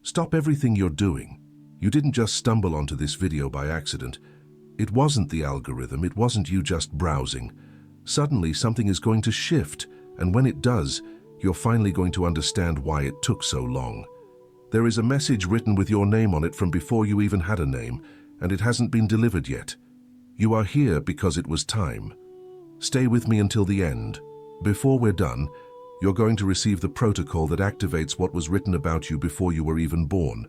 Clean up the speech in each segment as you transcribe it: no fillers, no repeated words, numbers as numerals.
Stop everything you're doing. You didn't just stumble onto this video by accident. It wasn't the algorithm, it wasn't you just browsing. Suddenly something is going to shift, and when it does, you're finally going to understand why it took so long. There is a message written with your name on it from before you even had a name, and it hasn't been delivered yet. You are here because it was time. Stay with me until the end. Before we're done, you're going to receive the protocol that activates what was written about you before you were even born.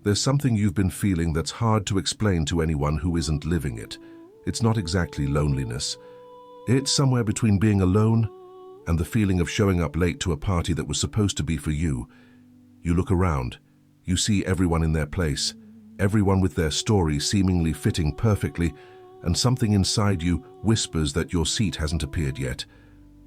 There's something you've been feeling that's hard to explain to anyone who isn't living it. It's not exactly loneliness. It's somewhere between being alone and the feeling of showing up late to a party that was supposed to be for you. You look around. You see everyone in their place, everyone with their story seemingly fitting perfectly, and something inside you whispers that your seat hasn't appeared yet.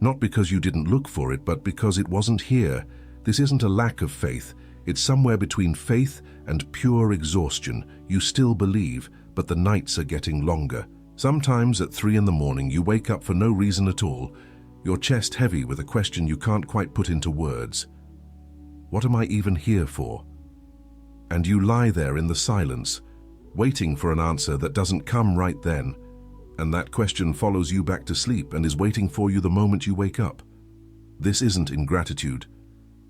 Not because you didn't look for it, but because it wasn't here. This isn't a lack of faith. It's somewhere between faith and pure exhaustion. You still believe, but the nights are getting longer. Sometimes at 3 in the morning you wake up for no reason at all, your chest heavy with a question you can't quite put into words. What am I even here for? And you lie there in the silence, waiting for an answer that doesn't come right then. And that question follows you back to sleep and is waiting for you the moment you wake up. This isn't ingratitude.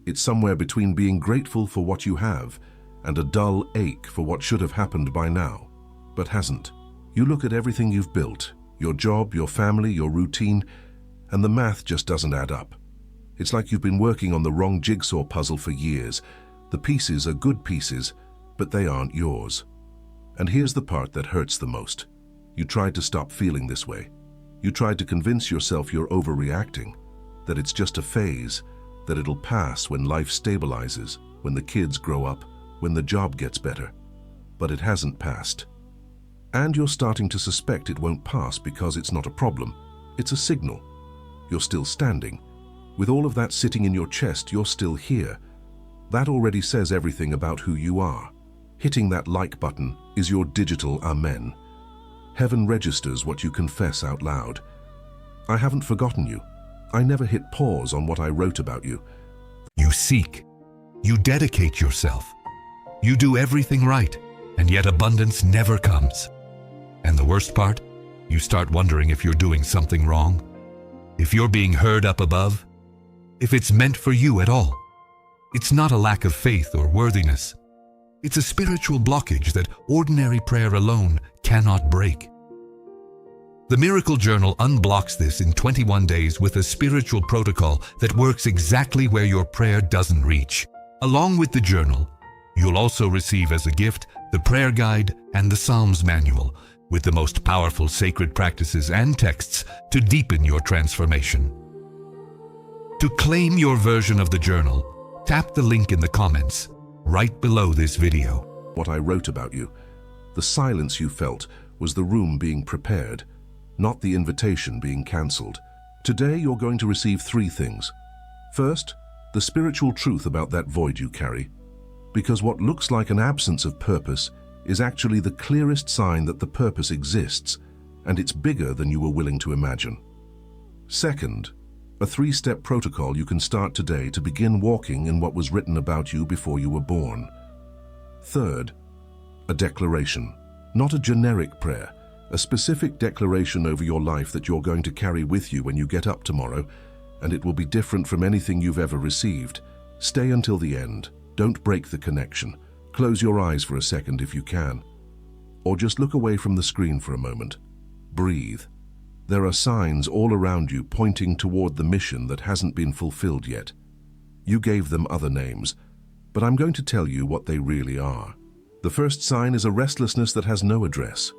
It's somewhere between being grateful for what you have and a dull ache for what should have happened by now, but hasn't. You look at everything you've built, your job, your family, your routine, and the math just doesn't add up. It's like you've been working on the wrong jigsaw puzzle for years. The pieces are good pieces, but they aren't yours. And here's the part that hurts the most. You tried to stop feeling this way. You tried to convince yourself you're overreacting, that it's just a phase, that it'll pass when life stabilizes, when the kids grow up, when the job gets better. But it hasn't passed. And you're starting to suspect it won't pass because it's not a problem. It's a signal. You're still standing. With all of that sitting in your chest, you're still here. That already says everything about who you are. Hitting that like button is your digital amen. Heaven registers what you confess out loud. I haven't forgotten you. I never hit pause on what I wrote about you. You seek. You dedicate yourself. You do everything right, and yet abundance never comes. And the worst part, you start wondering if you're doing something wrong, if you're being heard up above, if it's meant for you at all. It's not a lack of faith or worthiness. It's a spiritual blockage that ordinary prayer alone cannot break. The Miracle Journal unblocks this in 21 days with a spiritual protocol that works exactly where your prayer doesn't reach. Along with the journal, you'll also receive as a gift the prayer guide and the Psalms manual with the most powerful sacred practices and texts to deepen your transformation. To claim your version of the journal, tap the link in the comments right below this video. What I wrote about you. The silence you felt was the room being prepared, not the invitation being cancelled. Today you're going to receive 3 things. First, the spiritual truth about that void you carry, because what looks like an absence of purpose is actually the clearest sign that the purpose exists, and it's bigger than you were willing to imagine. Second, a 3-step protocol you can start today to begin walking in what was written about you before you were born. Third, a declaration, not a generic prayer, a specific declaration over your life that you're going to carry with you when you get up tomorrow, and it will be different from anything you've ever received. Stay until the end. Don't break the connection. Close your eyes for a second if you can. Or just look away from the screen for a moment. Breathe. There are signs all around you pointing toward the mission that hasn't been fulfilled yet. You gave them other names, but I'm going to tell you what they really are. The first sign is a restlessness that has no address.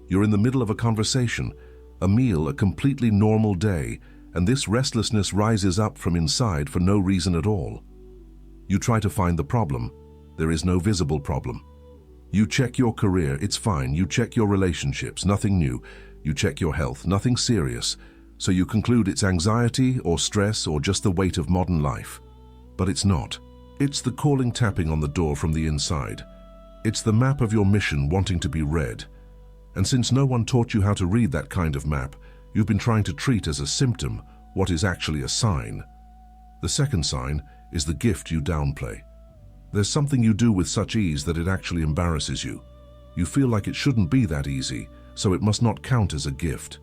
You're in the middle of a conversation, a meal, a completely normal day, and this restlessness rises up from inside for no reason at all. You try to find the problem. There is no visible problem. You check your career, it's fine. You check your relationships, nothing new. You check your health, nothing serious. So you conclude it's anxiety or stress or just the weight of modern life. But it's not. It's the calling tapping on the door from the inside. It's the map of your mission wanting to be read. And since no one taught you how to read that kind of map, you've been trying to treat as a symptom what is actually a sign. The second sign is the gift you downplay. There's something you do with such ease that it actually embarrasses you. You feel like it shouldn't be that easy, so it must not count as a gift.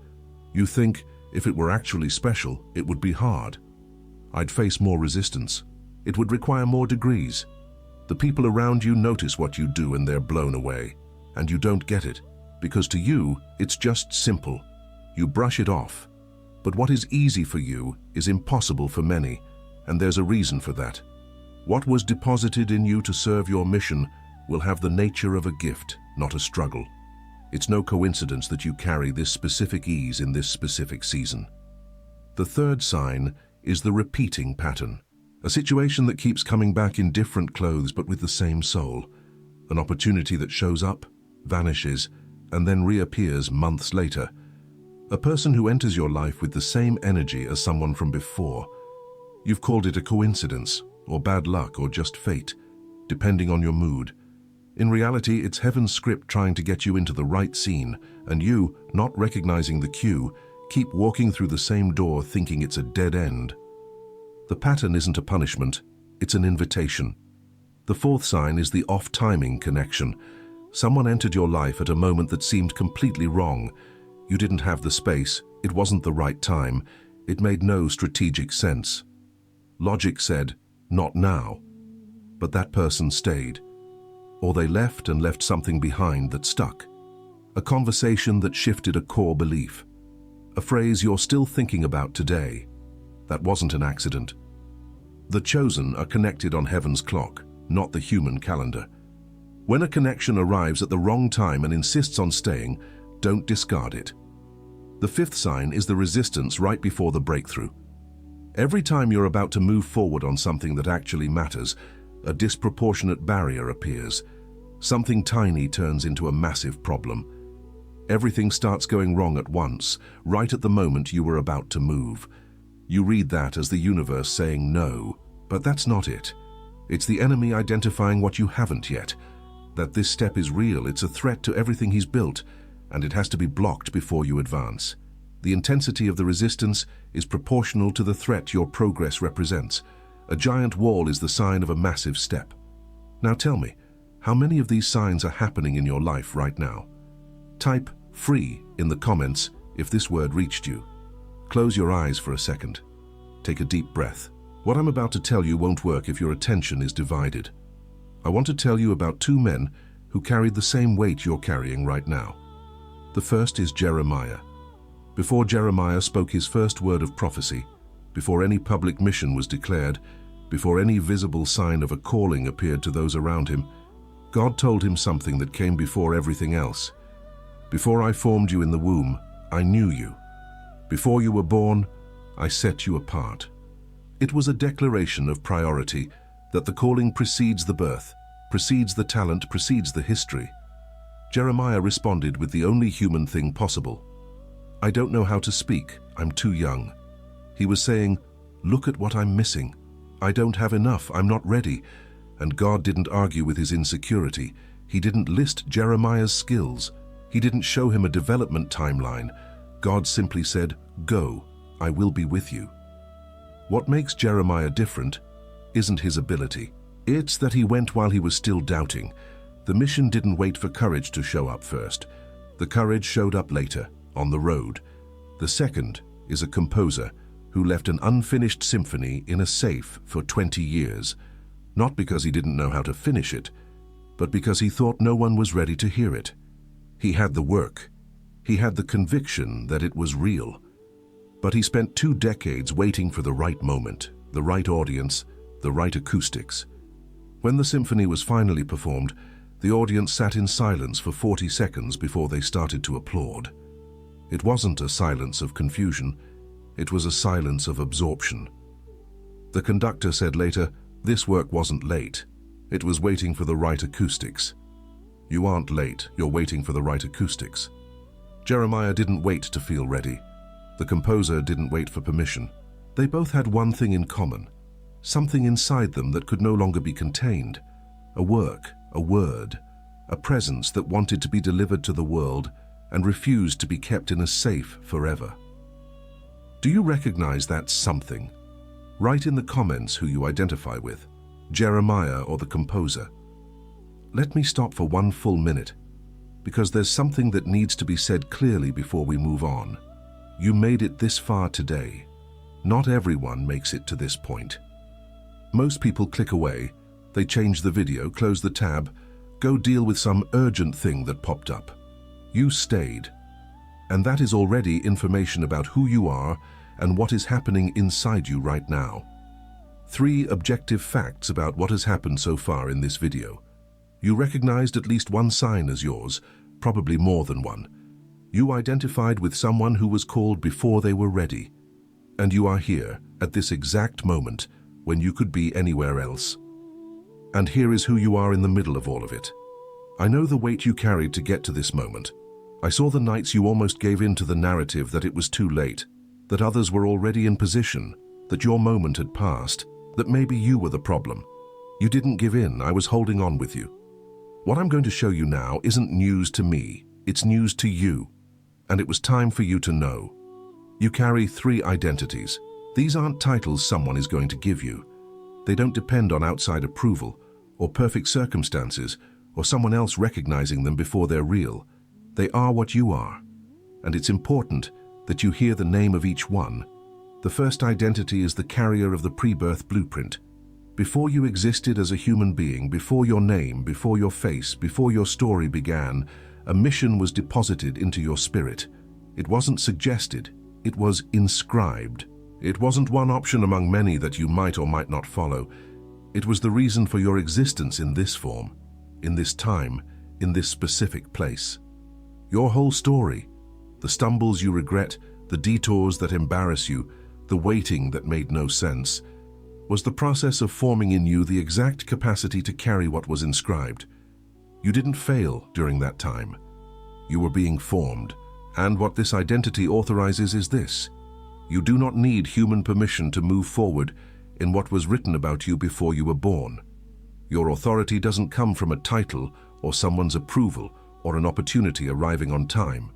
You think, if it were actually special, it would be hard. I'd face more resistance. It would require more degrees. The people around you notice what you do and they're blown away. And you don't get it, because to you, it's just simple. You brush it off. But what is easy for you is impossible for many, and there's a reason for that. What was deposited in you to serve your mission will have the nature of a gift, not a struggle. It's no coincidence that you carry this specific ease in this specific season. The third sign is the repeating pattern, a situation that keeps coming back in different clothes but with the same soul, an opportunity that shows up, vanishes, and then reappears months later. A person who enters your life with the same energy as someone from before. You've called it a coincidence, or bad luck, or just fate, depending on your mood. In reality, it's heaven's script trying to get you into the right scene, and you, not recognizing the cue, keep walking through the same door thinking it's a dead end. The pattern isn't a punishment, it's an invitation. The fourth sign is the off-timing connection. Someone entered your life at a moment that seemed completely wrong. You didn't have the space, it wasn't the right time, it made no strategic sense. Logic said, not now. But that person stayed. Or they left and left something behind that stuck. A conversation that shifted a core belief. A phrase you're still thinking about today. That wasn't an accident. The chosen are connected on heaven's clock, not the human calendar. When a connection arrives at the wrong time and insists on staying, don't discard it. The fifth sign is the resistance right before the breakthrough. Every time you're about to move forward on something that actually matters, a disproportionate barrier appears. Something tiny turns into a massive problem. Everything starts going wrong at once, right at the moment you were about to move. You read that as the universe saying no, but that's not it. It's the enemy identifying what you haven't yet. That this step is real, it's a threat to everything he's built, and it has to be blocked before you advance. The intensity of the resistance is proportional to the threat your progress represents. A giant wall is the sign of a massive step. Now tell me, how many of these signs are happening in your life right now? Type "free" in the comments if this word reached you. Close your eyes for a second. Take a deep breath. What I'm about to tell you won't work if your attention is divided. I want to tell you about two men who carried the same weight you're carrying right now. The first is Jeremiah. Before Jeremiah spoke his first word of prophecy, before any public mission was declared, before any visible sign of a calling appeared to those around him, God told him something that came before everything else. Before I formed you in the womb, I knew you. Before you were born, I set you apart. It was a declaration of priority, that the calling precedes the birth, precedes the talent, precedes the history. Jeremiah responded with the only human thing possible. I don't know how to speak, I'm too young. He was saying, look at what I'm missing. I don't have enough, I'm not ready. And God didn't argue with his insecurity. He didn't list Jeremiah's skills. He didn't show him a development timeline. God simply said, go, I will be with you. What makes Jeremiah different isn't his ability. It's that he went while he was still doubting. The mission didn't wait for courage to show up first. The courage showed up later, on the road. The second is a composer who left an unfinished symphony in a safe for 20 years. Not because he didn't know how to finish it, but because he thought no one was ready to hear it. He had the work. He had the conviction that it was real. But he spent 2 decades waiting for the right moment, the right audience, the right acoustics. When the symphony was finally performed, the audience sat in silence for 40 seconds before they started to applaud. It wasn't a silence of confusion, it was a silence of absorption. The conductor said later, this work wasn't late, it was waiting for the right acoustics. You aren't late, you're waiting for the right acoustics. Jeremiah didn't wait to feel ready. The composer didn't wait for permission. They both had one thing in common, something inside them that could no longer be contained. A work, a word, a presence that wanted to be delivered to the world and refused to be kept in a safe forever. Do you recognize that something? Write in the comments who you identify with. Jeremiah, or the composer. Let me stop for one full minute, because there's something that needs to be said clearly before we move on. You made it this far today. Not everyone makes it to this point. Most people click away, they change the video, close the tab, go deal with some urgent thing that popped up. You stayed, and that is already information about who you are and what is happening inside you right now. 3 objective facts about what has happened so far in this video. You recognized at least one sign as yours, probably more than one. You identified with someone who was called before they were ready. And you are here, at this exact moment, when you could be anywhere else. And here is who you are in the middle of all of it. I know the weight you carried to get to this moment. I saw the nights you almost gave in to the narrative that it was too late, that others were already in position, that your moment had passed, that maybe you were the problem. You didn't give in, I was holding on with you. What I'm going to show you now isn't news to me, it's news to you. And it was time for you to know. You carry 3 identities. These aren't titles someone is going to give you. They don't depend on outside approval, or perfect circumstances, or someone else recognizing them before they're real. They are what you are. And it's important that you hear the name of each one. The first identity is the carrier of the pre-birth blueprint. Before you existed as a human being, before your name, before your face, before your story began, a mission was deposited into your spirit. It wasn't suggested, it was inscribed. It wasn't one option among many that you might or might not follow. It was the reason for your existence in this form, in this time, in this specific place. Your whole story, the stumbles you regret, the detours that embarrass you, the waiting that made no sense, was the process of forming in you the exact capacity to carry what was inscribed. You didn't fail during that time. You were being formed, and what this identity authorizes is this. You do not need human permission to move forward in what was written about you before you were born. Your authority doesn't come from a title or someone's approval or an opportunity arriving on time.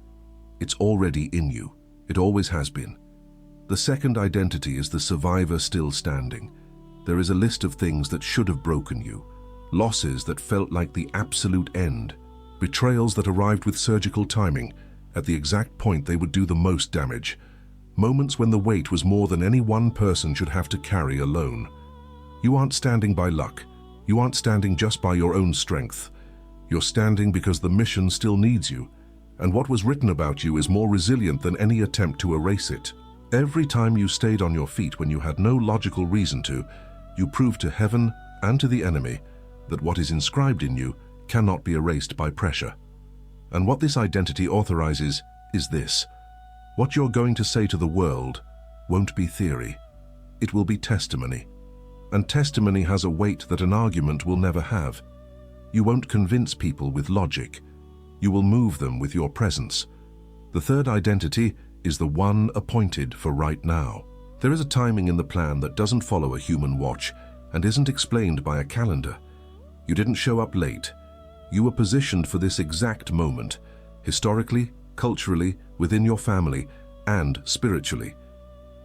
It's already in you. It always has been. The second identity is the survivor still standing. There is a list of things that should have broken you, losses that felt like the absolute end, betrayals that arrived with surgical timing at the exact point they would do the most damage, moments when the weight was more than any one person should have to carry alone. You aren't standing by luck. You aren't standing just by your own strength. You're standing because the mission still needs you, and what was written about you is more resilient than any attempt to erase it. Every time you stayed on your feet when you had no logical reason to, you proved to heaven and to the enemy that what is inscribed in you cannot be erased by pressure. And what this identity authorizes is this. What you're going to say to the world won't be theory. It will be testimony. And testimony has a weight that an argument will never have. You won't convince people with logic. You will move them with your presence. The third identity is the one appointed for right now. There is a timing in the plan that doesn't follow a human watch and isn't explained by a calendar. You didn't show up late. You were positioned for this exact moment, historically, culturally, within your family, and spiritually.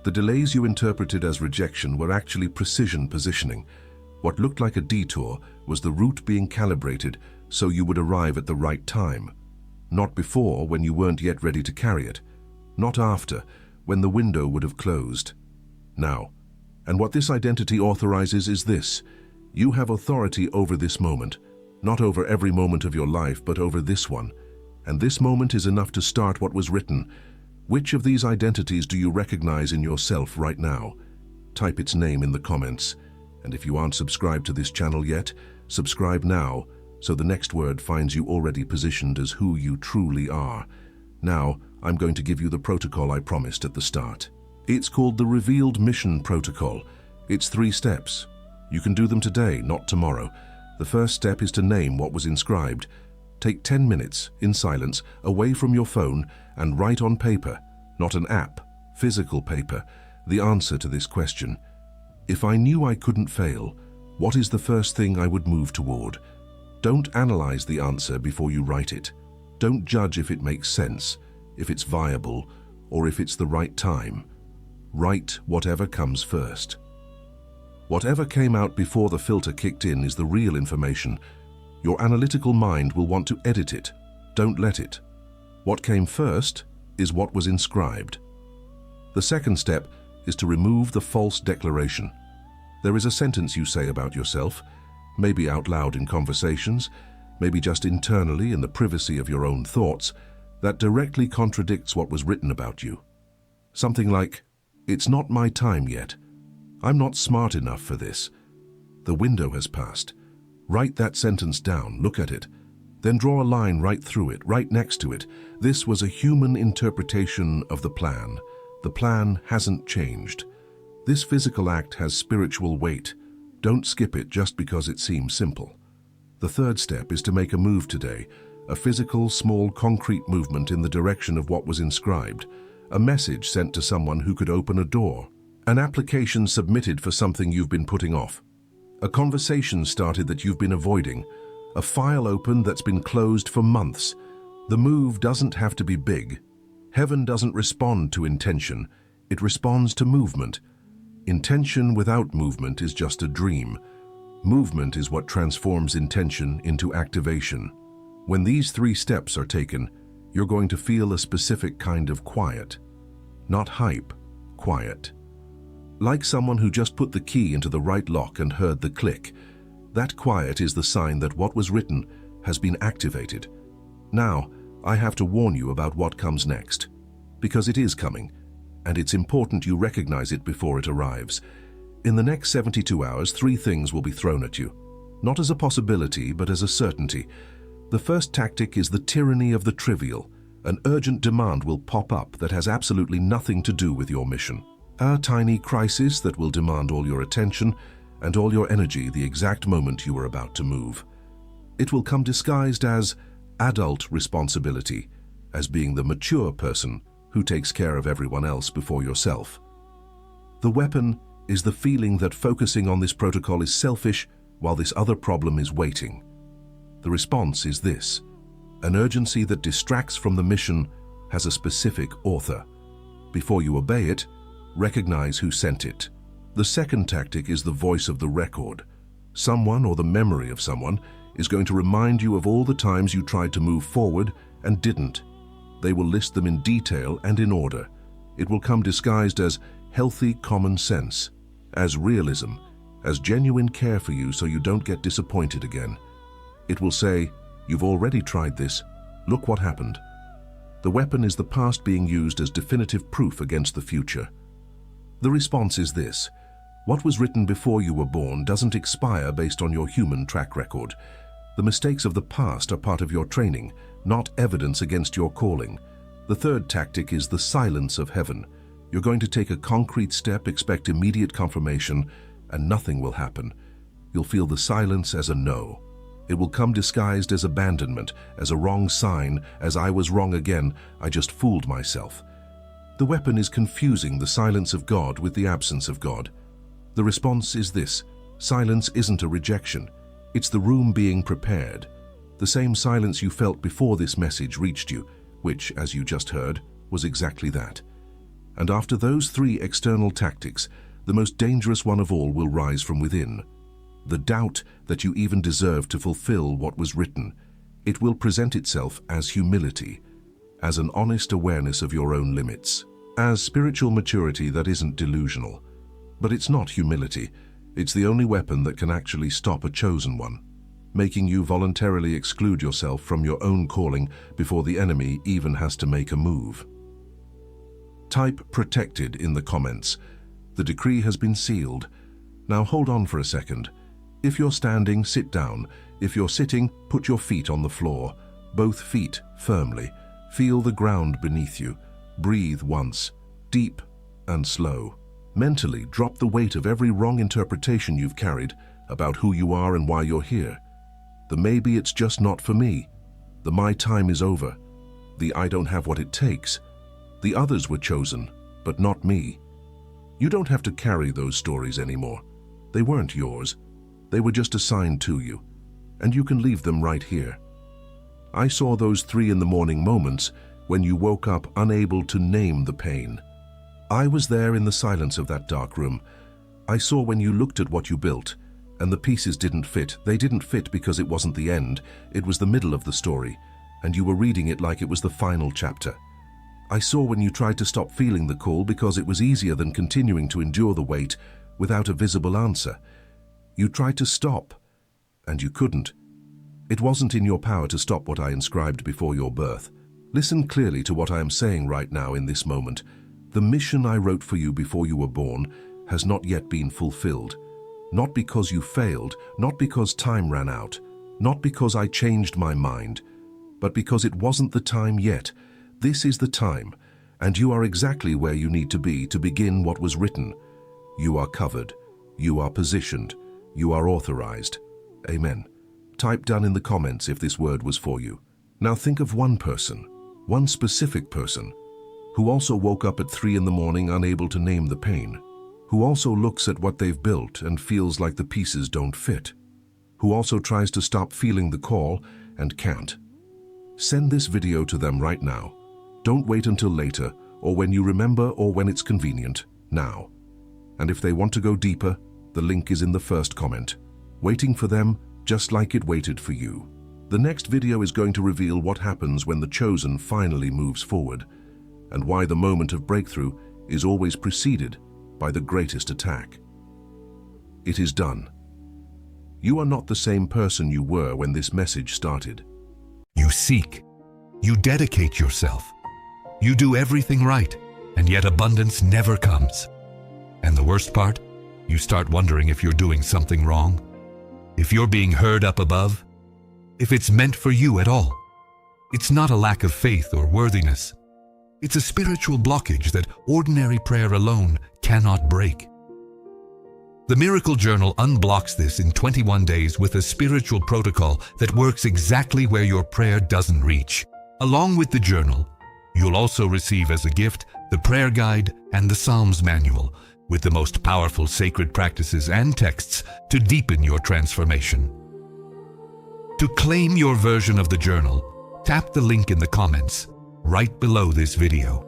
The delays you interpreted as rejection were actually precision positioning. What looked like a detour was the route being calibrated so you would arrive at the right time. Not before, when you weren't yet ready to carry it. Not after, when the window would have closed. Now, and what this identity authorizes is this. You have authority over this moment, not over every moment of your life, but over this one. And this moment is enough to start what was written. Which of these identities do you recognize in yourself right now? Type its name in the comments. And if you aren't subscribed to this channel yet, subscribe now, so the next word finds you already positioned as who you truly are. Now, I'm going to give you the protocol I promised at the start. It's called the Revealed Mission Protocol. It's 3 steps. You can do them today, not tomorrow. The first step is to name what was inscribed. Take 10 minutes, in silence, away from your phone and write on paper, not an app, physical paper, the answer to this question. If I knew I couldn't fail, what is the first thing I would move toward? Don't analyze the answer before you write it. Don't judge if it makes sense, if it's viable, or if it's the right time. Write whatever comes first. Whatever came out before the filter kicked in is the real information. Your analytical mind will want to edit it. Don't let it. What came first is what was inscribed. The second step is to remove the false declaration. There is a sentence you say about yourself, maybe out loud in conversations, maybe just internally in the privacy of your own thoughts, that directly contradicts what was written about you. Something like, "It's not my time yet. I'm not smart enough for this. The window has passed." Write that sentence down, look at it, then draw a line right through it, right next to it. This was a human interpretation of the plan. The plan hasn't changed. This physical act has spiritual weight. Don't skip it just because it seems simple. The third step is to make a move today, a physical, small, concrete movement in the direction of what was inscribed, a message sent to someone who could open a door, an application submitted for something you've been putting off, a conversation started that you've been avoiding, a file opened that's been closed for months. The move doesn't have to be big. Heaven doesn't respond to intention, it responds to movement. Intention without movement is just a dream. Movement is what transforms intention into activation. When these 3 steps are taken, you're going to feel a specific kind of quiet. Not hype, quiet. Like someone who just put the key into the right lock and heard the click. That quiet is the sign that what was written has been activated. Now, I have to warn you about what comes next. Because it is coming, and it's important you recognize it before it arrives. In the next 72 hours, 3 things will be thrown at you. Not as a possibility, but as a certainty. The first tactic is the tyranny of the trivial. An urgent demand will pop up that has absolutely nothing to do with your mission. A tiny crisis that will demand all your attention and all your energy the exact moment you are about to move. It will come disguised as adult responsibility, as being the mature person who takes care of everyone else before yourself. The weapon is the feeling that focusing on this protocol is selfish while this other problem is waiting. The response is this: an urgency that distracts from the mission has a specific author. Before you obey it, recognize who sent it. The second tactic is the voice of the record. Someone or the memory of someone is going to remind you of all the times you tried to move forward and didn't. They will list them in detail and in order. It will come disguised as healthy common sense, as realism, as genuine care for you so you don't get disappointed again. It will say, "You've already tried this. Look what happened." The weapon is the past being used as definitive proof against the future. The response is this: what was written before you were born doesn't expire based on your human track record. The mistakes of the past are part of your training, not evidence against your calling. The third tactic is the silence of heaven. You're going to take a concrete step, expect immediate confirmation, and nothing will happen. You'll feel the silence as a no. It will come disguised as abandonment, as a wrong sign, as "I was wrong again, I just fooled myself." The weapon is confusing the silence of God with the absence of God. The response is this: silence isn't a rejection. It's the room being prepared. The same silence you felt before this message reached you, which, as you just heard, was exactly that. And after those 3 external tactics, the most dangerous one of all will rise from within. The doubt that you even deserve to fulfill what was written. It will present itself as humility, as an honest awareness of your own limits, as spiritual maturity that isn't delusional. But it's not humility. It's the only weapon that can actually stop a chosen one, making you voluntarily exclude yourself from your own calling before the enemy even has to make a move. Type "protected" in the comments. The decree has been sealed. Now hold on for a second. If you're standing, sit down. If you're sitting, put your feet on the floor, both feet firmly. Feel the ground beneath you. Breathe once, deep and slow. Mentally drop the weight of every wrong interpretation you've carried about who you are and why you're here. The "maybe it's just not for me." The "my time is over." The "I don't have what it takes." The "others were chosen, but not me." You don't have to carry those stories anymore. They weren't yours. They were just assigned to you, and you can leave them right here. I saw those 3 in the morning moments when you woke up unable to name the pain. I was there in the silence of that dark room. I saw when you looked at what you built, and the pieces didn't fit. They didn't fit because it wasn't the end, it was the middle of the story, and you were reading it like it was the final chapter. I saw when you tried to stop feeling the call because it was easier than continuing to endure the weight without a visible answer. You tried to stop, and you couldn't. It wasn't in your power to stop what I inscribed before your birth. Listen clearly to what I am saying right now in this moment. The mission I wrote for you before you were born has not yet been fulfilled. Not because you failed, not because time ran out, not because I changed my mind, but because it wasn't the time yet. This is the time, and you are exactly where you need to be to begin what was written. You are covered, you are positioned, you are authorized. Amen. Type down in the comments if this word was for you. Now think of one person, one specific person, who also woke up at 3 in the morning unable to name the pain, who also looks at what they've built and feels like the pieces don't fit, who also tries to stop feeling the call and can't. Send this video to them right now. Don't wait until later, or when you remember, or when it's convenient. Now. And if they want to go deeper, the link is in the first comment, waiting for them just like it waited for you. The next video is going to reveal what happens when the chosen finally moves forward, and why the moment of breakthrough is always preceded by the greatest attack. It is done. You are not the same person you were when this message started. You seek. You dedicate yourself. You do everything right, and yet abundance never comes. And the worst part? You start wondering if you're doing something wrong, if you're being heard up above, if it's meant for you at all. It's not a lack of faith or worthiness. It's a spiritual blockage that ordinary prayer alone cannot break. The Miracle Journal unblocks this in 21 days with a spiritual protocol that works exactly where your prayer doesn't reach. Along with the journal, you'll also receive as a gift the prayer guide and the Psalms manual with the most powerful sacred practices and texts to deepen your transformation. To claim your version of the journal, tap the link in the comments right below this video.